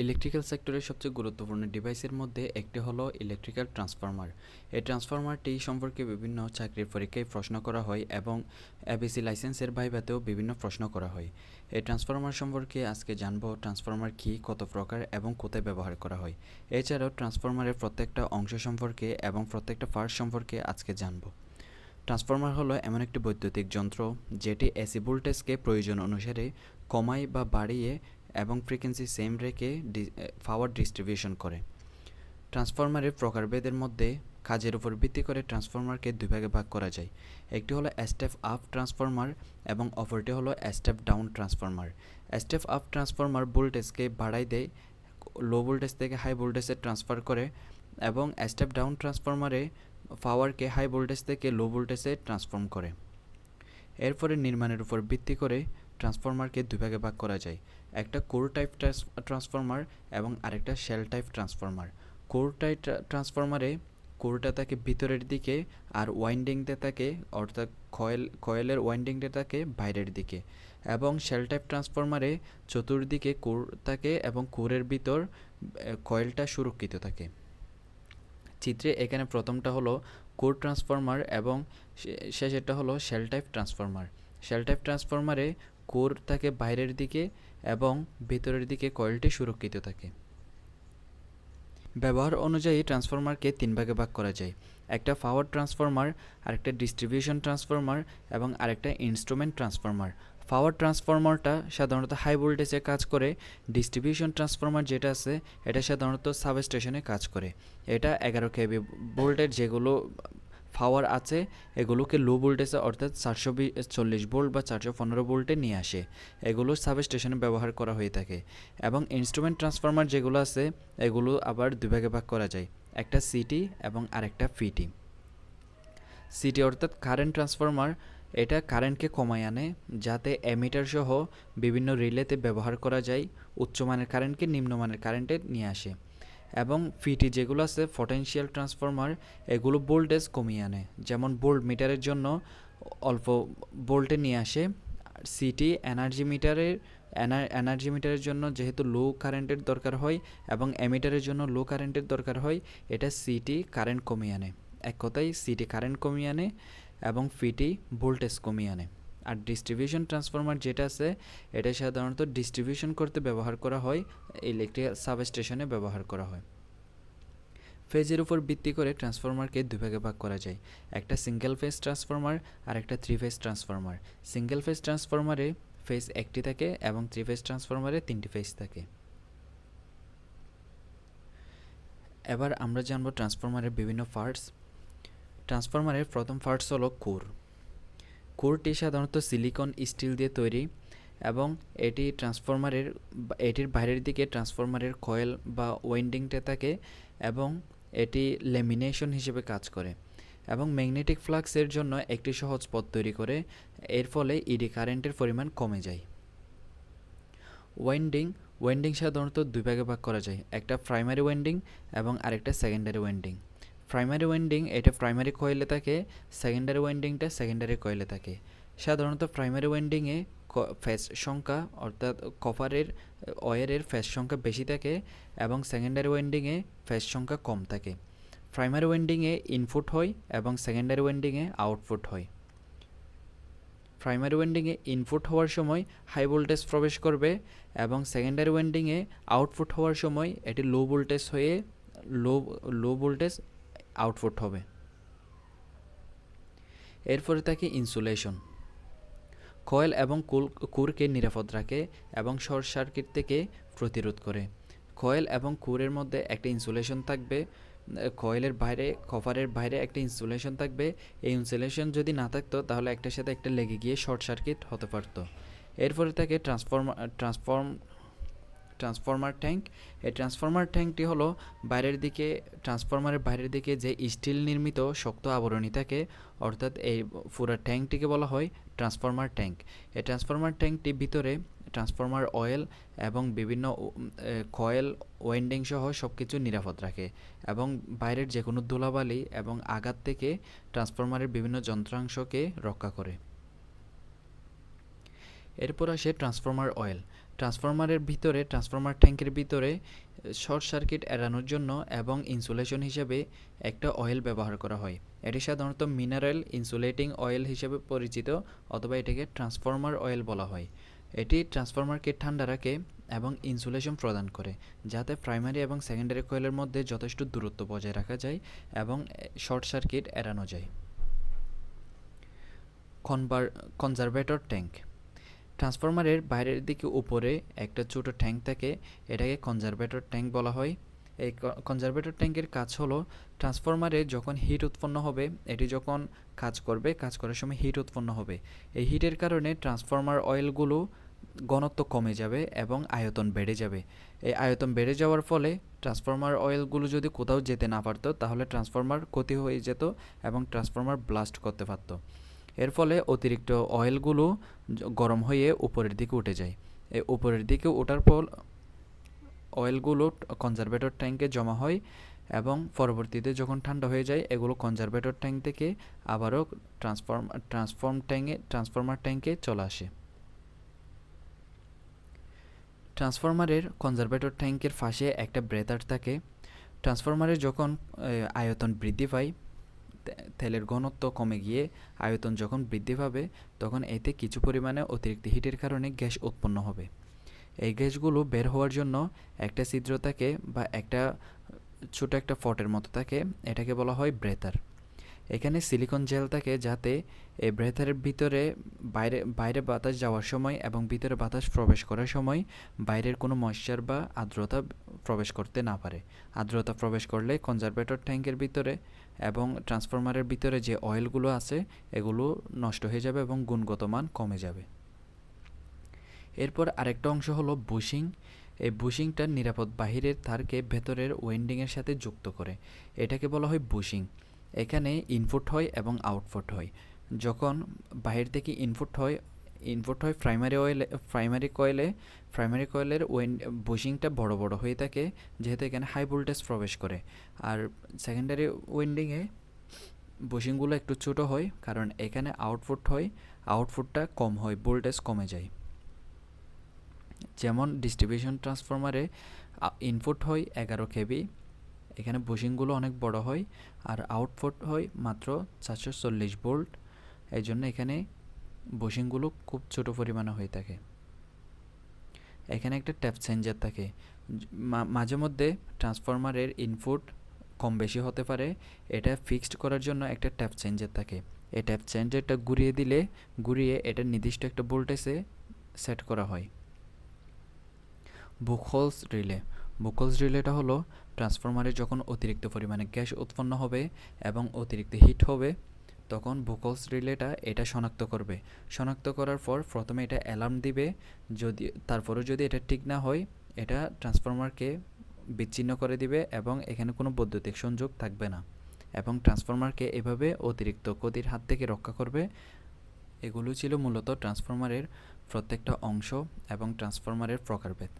Electrical সেক্টরের সবচেয়ে গুরুত্বপূর্ণ ডিভাইসের মধ্যে একটি হলো ইলেকট্রিক্যাল ট্রান্সফরমার। এই ট্রান্সফরমারটি সম্পর্কে বিভিন্ন চাকরির পরীক্ষায় প্রশ্ন করা হয় এবং এবিসি লাইসেন্সের ভাইভাতেও বিভিন্ন প্রশ্ন করা হয়। এই ট্রান্সফরমার সম্পর্কে আজকে জানব ট্রান্সফরমার কী, কত প্রকার এবং কোথায় ব্যবহার করা হয়। এছাড়াও ট্রান্সফরমারের প্রত্যেকটা অংশ সম্পর্কে এবং প্রত্যেকটা পার্ট সম্পর্কে আজকে জানব। ট্রান্সফরমার হলো এমন একটি বৈদ্যুতিক যন্ত্র যেটি এসি ভোল্টেজকে প্রয়োজন অনুসারে কমায় বা বাড়িয়ে এবং ফ্রিকোয়েন্সি সেম রেখে পাওয়ার ডিস্ট্রিবিউশন করে। ট্রান্সফরমারের প্রকারভেদের মধ্যে কাজের উপর ভিত্তি করে ট্রান্সফরমারকে দুই ভাগে ভাগ করা যায়। একটি হলো স্টেপ আপ ট্রান্সফরমার এবং অপরটি হলো step down transformer. Step up transformer ভোল্টেজকে বাড়াই দেয়, লো ভোল্টেজ থেকে হাই ভোল্টেজে ট্রান্সফার করে, এবং স্টেপ ডাউন ট্রান্সফরমারে পাওয়ারকে হাই ভোল্টেজ থেকে লো ভোল্টেজে ট্রান্সফর্ম করে। এরপরে নির্মাণের উপর ভিত্তি করে ট্রান্সফরমারকে দুই ভাগে ভাগ করা যায়। একটা কোর টাইপ ট্রান্সফরমার এবং আরেকটা shell type transformer. Core type ট্রান্সফরমারে কোরটা থাকে ভিতরের দিকে আর ওয়াইন্ডিংটা থাকে, অর্থাৎ কয়েলের ওয়াইন্ডিংটা থাকে বাইরের দিকে, এবং শেল টাইপ ট্রান্সফরমারে চতুর্দিকে কোর থাকে এবং কোরের ভিতর কয়েলটা সুরক্ষিত থাকে। চিত্রে এখানে প্রথমটা হলো কোর ট্রান্সফরমার এবং শেষেরটা হলো shell type transformer. Shell type ট্রান্সফরমারে কোর থাকে বাইরের দিকে এবং ভিতরের দিকে কয়েলটি সুরক্ষিত থাকে। ব্যবহার অনুযায়ী ট্রান্সফরমারকে তিন ভাগে ভাগ করা যায়। একটা পাওয়ার ট্রান্সফরমার, আরেকটা ডিস্ট্রিবিউশন ট্রান্সফরমার এবং আরেকটা ইনস্ট্রুমেন্ট ট্রান্সফরমার। পাওয়ার ট্রান্সফরমারটা সাধারণত হাই ভোল্টেজে কাজ করে। ডিস্ট্রিবিউশন ট্রান্সফরমার যেটা আছে এটা সাধারণত সাবস্টেশনে কাজ করে। এটা 11 কেভি ভোল্টের যেগুলো পাওয়ার আছে এগুলোকে লো ভোল্টেজে অর্থাৎ 440 ভোল্ট বা 415 ভোল্টে নিয়ে আসে। এগুলো সাবস্টেশনে ব্যবহার করা হয়ে থাকে। এবং ইনস্ট্রুমেন্ট ট্রান্সফরমার যেগুলো আছে এগুলো আবার দুই ভাগে ভাগ করা যায়, একটা সিটি এবং আরেকটা ফিটি। সিটি অর্থাৎ কারেন্ট ট্রান্সফরমার, এটা কারেন্টকে কমায় আনে যাতে অ্যামিটার সহ বিভিন্ন রিলেতে ব্যবহার করা যায়, উচ্চমানের কারেন্টকে নিম্নমানের কারেন্টে নিয়ে আসে। এবং ফিটি যেগুলো আছে পটেনশিয়াল ট্রান্সফরমার, এগুলো ভোল্টেজ কমিয়ে আনে, যেমন ভোল্ট মিটারের জন্য অল্প ভোল্টে নিয়ে আসে। সিটি এনার্জি মিটারের জন্য যেহেতু লো কারেন্টের দরকার হয় এবং এমিটারের জন্য লো কারেন্টের দরকার হয়, এটা সিটি কারেন্ট কমিয়ে আনে। এক কথায় সিটি কারেন্ট কমিয়ে আনে এবং ফিটি ভোল্টেজ কমিয়ে আনে। আর ডিস্ট্রিবিউশন ট্রান্সফরমার যেটা আছে এটা সাধারণত ডিস্ট্রিবিউশন করতে ব্যবহার করা হয়, ইলেকট্রিক সাবস্টেশনে ব্যবহার করা হয়। ফেজের উপর ভিত্তি করে ট্রান্সফরমারকে দুই ভাগে ভাগ করা যায়, একটা সিঙ্গেল ফেজ ট্রান্সফরমার আর একটা three phase transformer. Single phase ট্রান্সফরমারে ফেজ একটি থাকে এবং থ্রি ফেজ ট্রান্সফরমারে তিনটি ফেজ থাকে। এবার আমরা জানব ট্রান্সফরমারের বিভিন্ন পার্টস। ট্রান্সফরমারের প্রথম পার্টস হলো কোর। কোরটি সাধারণত সিলিকন স্টিল দিয়ে তৈরি এবং এটির বাইরের দিকে ট্রান্সফরমারের কয়েল বা ওয়াইন্ডিংটা থাকে এবং এটি ল্যামিনেশন হিসেবে কাজ করে এবং ম্যাগনেটিক ফ্লাক্সের জন্য একটি সহজ পথ তৈরি করে। এর ফলে ইডি কারেন্টের পরিমাণ কমে যায়। ওয়াইন্ডিং সাধারণত দুই ভাগে ভাগ করা যায়, একটা প্রাইমারি ওয়াইন্ডিং এবং আরেকটা সেকেন্ডারি ওয়াইন্ডিং। প্রাইমারি ওয়াইন্ডিং এটা প্রাইমারি কয়েলে থাকে, সেকেন্ডারি ওয়াইন্ডিংটা সেকেন্ডারি কয়েলে থাকে। সাধারণত প্রাইমারি ওয়াইন্ডিংয়ে ফেজ সংখ্যা অর্থাৎ কপারের ওয়্যারের ফেজ সংখ্যা বেশি থাকে এবং সেকেন্ডারি ওয়াইন্ডিংয়ে ফেজ সংখ্যা কম থাকে। প্রাইমারি ওয়াইন্ডিংয়ে ইনপুট হয় এবং সেকেন্ডারি ওয়াইন্ডিংয়ে আউটপুট হয়। প্রাইমারি ওয়াইন্ডিংয়ে ইনপুট হওয়ার সময় হাই ভোল্টেজ প্রবেশ করবে এবং সেকেন্ডারি ওয়াইন্ডিংয়ে আউটপুট হওয়ার সময় এটি লো ভোল্টেজ হয়ে লো ভোল্টেজ আউটপুট হবে। এরপরে থাকে ইনসুলেশন। কয়েল এবং কোরকে নিরাপদ রাখে এবং শর্ট সার্কিট থেকে প্রতিরোধ করে। কয়েল এবং কোরের মধ্যে একটা ইনসুলেশন থাকবে, কয়েলের বাইরে কভারের বাইরে একটা ইনসুলেশন থাকবে। এই ইনসুলেশন যদি না থাকতো তাহলে একটার সাথে একটা লেগে গিয়ে শর্ট সার্কিট হতে পারত। এরপরে থাকে ট্রান্সফরমার ট্যাঙ্ক। এই ট্রান্সফরমার ট্যাঙ্কটি হলো ট্রান্সফরমারের বাইরের দিকে যে স্টিল নির্মিত শক্ত আবরণী থাকে, অর্থাৎ এই পুরো ট্যাঙ্কটিকে বলা হয় ট্রান্সফরমার ট্যাঙ্ক। এই ট্রান্সফরমার ট্যাঙ্কটির ভিতরে ট্রান্সফরমার অয়েল এবং বিভিন্ন কয়েল ওয়াইন্ডিং সহ সব কিছু নিরাপদ রাখে এবং বাইরের যে কোনো ধুলাবালি এবং আঘাত থেকে ট্রান্সফরমারের বিভিন্ন যন্ত্রাংশকে রক্ষা করে। এরপর আসে ট্রান্সফরমার অয়েল। ট্রান্সফরমার ট্যাঙ্কের ভিতরে শর্ট সার্কিট এড়ানোর জন্য এবং ইনসুলেশন হিসেবে একটা অয়েল ব্যবহার করা হয়। এটি সাধারণত মিনারেল ইনসুলেটিং অয়েল হিসেবে পরিচিত, অথবা এটাকে ট্রান্সফরমার অয়েল বলা হয়। এটি ট্রান্সফরমারকে ঠান্ডা রাখে এবং ইনসুলেশন প্রদান করে, যাতে প্রাইমারি এবং সেকেন্ডারি কয়েলের মধ্যে যথেষ্ট দূরত্ব বজায় রাখা যায় এবং শর্ট সার্কিট এড়ানো যায়। Conservator tank. ট্রান্সফরমারের বাইরের দিকে উপরে একটা ছোট ট্যাঙ্ক থাকে, এটাকে কনজারভেটর ট্যাঙ্ক বলা হয়। এই কনজারভেটর ট্যাঙ্কের কাজ হলো, ট্রান্সফরমারে যখন হিট উৎপন্ন হবে, এটি যখন কাজ করার সময় হিট উৎপন্ন হবে। এই হিটের কারণে ট্রান্সফরমার অয়েলগুলো ঘনত্ব কমে যাবে এবং আয়তন বেড়ে যাবে। এই আয়তন বেড়ে যাওয়ার ফলে ট্রান্সফরমার অয়েলগুলো যদি কোথাও যেতে না পারতো, তাহলে ট্রান্সফরমার ক্ষতি হয়ে যেত এবং ট্রান্সফরমার ব্লাস্ট করতে পারতো। এর ফলে অতিরিক্ত অয়েলগুলো গরম হয়ে উপরের দিকে উঠে যায়। এই উপরের দিকে ওঠার পর অয়েলগুলো কনজারভেটর ট্যাঙ্কে জমা হয় এবং পরবর্তীতে যখন ঠান্ডা হয়ে যায়, এগুলো কনজারভেটর ট্যাঙ্ক থেকে আবারও ট্রান্সফরমার ট্যাঙ্কে চলে আসে। ট্রান্সফরমারের কনজারভেটর ট্যাঙ্কের পাশে একটা ব্রেথার থাকে। ট্রান্সফরমারের যখন আয়তন বৃদ্ধি পায়, তেলের ঘনত্ব কমে গিয়ে আয়তন যখন বৃদ্ধি পাবে, তখন এতে কিছু পরিমাণে অতিরিক্ত হিটের কারণে গ্যাস উৎপন্ন হবে। এই গ্যাসগুলো বের হওয়ার জন্য একটা ছিদ্র থাকে বা একটা ছোট একটা ফটের মতো থাকে, এটাকে বলা হয় ব্রেথার। এখানে সিলিকন জেল থাকে, যাতে এই ব্রেথারের ভিতরে বাইরে বাতাস যাওয়ার সময় এবং ভিতরে বাতাস প্রবেশ করার সময় বাইরের কোনো ময়েশ্চার বা আর্দ্রতা প্রবেশ করতে না পারে। আর্দ্রতা প্রবেশ করলে কনজারভেটর ট্যাঙ্কের ভিতরে এবং ট্রান্সফরমারের ভিতরে যে অয়েলগুলো আছে, এগুলো নষ্ট হয়ে যাবে এবং গুণগত মান কমে যাবে। এরপর আরেকটা অংশ হলো বুশিং। এই বুশিংটা নিরাপদ বাহিরের তারকে ভেতরের ওয়েন্ডিংয়ের সাথে যুক্ত করে, এটাকে বলা হয় বুশিং। এখানে ইনপুট হয় এবং আউটপুট হয়। যখন বাহির থেকে ইনপুট হয় প্রাইমারি কয়েলের বুশিংটা বড় বড় হয়ে থাকে, যেহেতু এখানে হাই ভোল্টেজ প্রবেশ করে। আর সেকেন্ডারি ওয়েন্ডিংয়ে বুশিংগুলো একটু ছোট হয়, কারণ এখানে আউটপুটটা কম হয়, ভোল্টেজ কমে যায়। যেমন ডিস্ট্রিবিউশন ট্রান্সফরমারে ইনপুট হয় 11 কেভি, এখানে বুশিংগুলো অনেক বড় হয়, আর আউটপুট হয় মাত্র 440 ভোল্ট। এই জন্য এখানে বুশিংগুলো খুব ছোট পরিমাণে হয়ে থাকে। এখানে একটা ট্যাপ চেঞ্জার থাকে। মাঝে মধ্যে ট্রান্সফরমারের ইনপুট কম বেশি হতে পারে, এটা ফিক্সড করার জন্য একটা ট্যাপ চেঞ্জার থাকে। এই ট্যাপ চেঞ্জারটা ঘুরিয়ে এটা নির্দিষ্ট একটা ভোল্টেজে সেট করা হয়। বুকহোলস রিলেটা হলো, ট্রান্সফরমারে যখন অতিরিক্ত পরিমাণে গ্যাস উৎপন্ন হবে এবং অতিরিক্ত হিট হবে, তখন বুকহোলস রিলেটা এটা শনাক্ত করবে। শনাক্ত করার পর প্রথমে এটা অ্যালার্ম দিবে, তারপরেও যদি এটা ঠিক না হয়, এটা ট্রান্সফরমারকে বিচ্ছিন্ন করে দিবে এবং এখানে কোনো বৈদ্যুতিক সংযোগ থাকবে না, এবং ট্রান্সফরমারকে এভাবে অতিরিক্ত ক্ষতির হাত থেকে রক্ষা করবে। এগুলো ছিল মূলত ট্রান্সফরমারের প্রত্যেকটা অংশ এবং ট্রান্সফরমারের প্রকারভেদ।